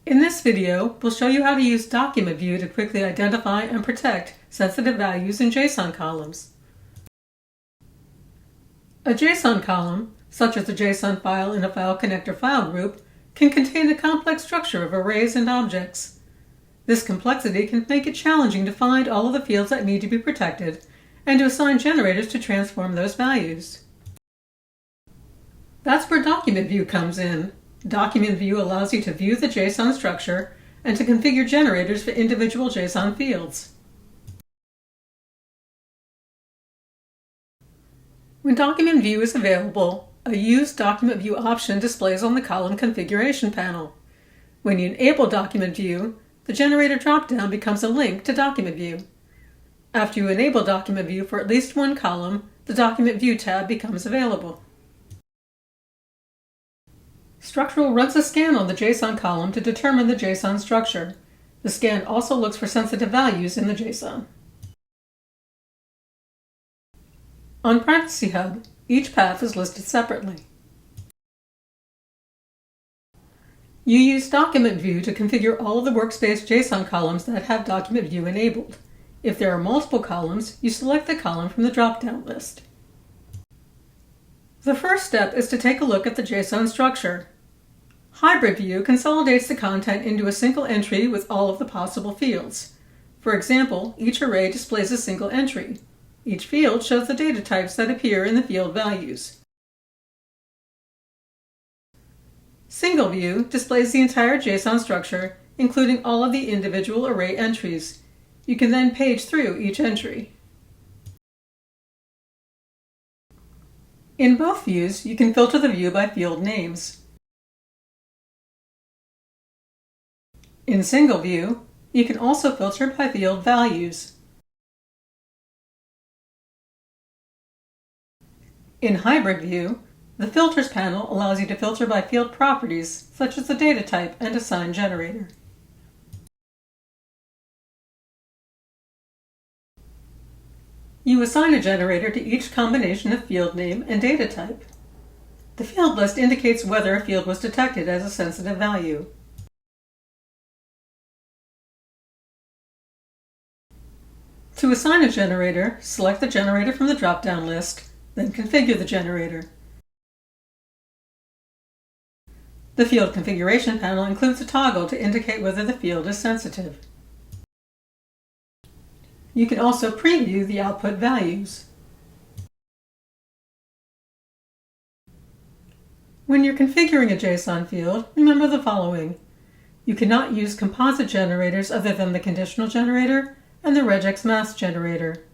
In this video, we'll show you how to use Document View to quickly identify and protect sensitive values in JSON columns. A JSON column, such as a JSON file in a file connector file group, can contain the complex structure of arrays and objects. This complexity can make it challenging to find all of the fields that need to be protected and to assign generators to transform those values. That's where Document View comes in. Document View allows you to view the JSON structure and to configure generators for individual JSON fields. When Document View is available, a Use Document View option displays on the column configuration panel. When you enable Document View, the generator dropdown becomes a link to Document View. After you enable Document View for at least one column, the Document View tab becomes available. Structural runs a scan on the JSON column to determine the JSON structure. The scan also looks for sensitive values in the JSON. On Privacy Hub, each path is listed separately. You use Document View to configure all of the workspace JSON columns that have Document View enabled. If there are multiple columns, you select the column from the drop-down list. The first step is to take a look at the JSON structure. Hybrid View consolidates the content into a single entry with all of the possible fields. For example, each array displays a single entry. Each field shows the data types that appear in the field values. Single View displays the entire JSON structure, including all of the individual array entries. You can then page through each entry. In both views, you can filter the view by field names. In Single View, you can also filter by field values. In Hybrid View, the Filters panel allows you to filter by field properties, such as the data type and assign generator. You assign a generator to each combination of field name and data type. The field list indicates whether a field was detected as a sensitive value. To assign a generator, select the generator from the drop-down list, then configure the generator. The Field Configuration panel includes a toggle to indicate whether the field is sensitive. You can also preview the output values. When you're configuring a JSON field, remember the following. You cannot use composite generators other than the conditional generator and the regex mask generator.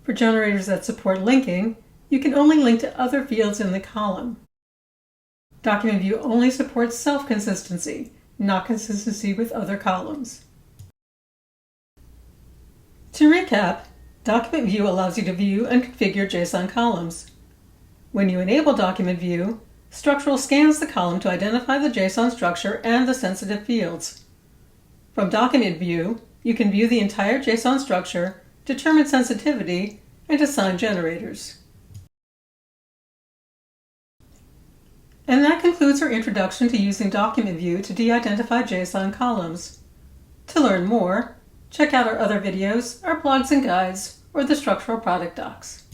For generators that support linking, you can only link to other fields in the column. Document View only supports self-consistency, not consistency with other columns. To recap, Document View allows you to view and configure JSON columns. When you enable Document View, Structural scans the column to identify the JSON structure and the sensitive fields. From Document View, you can view the entire JSON structure, determine sensitivity, and assign generators. And that concludes our introduction to using Document View to de-identify JSON columns. To learn more, check out our other videos, our blogs and guides, or the structural product docs.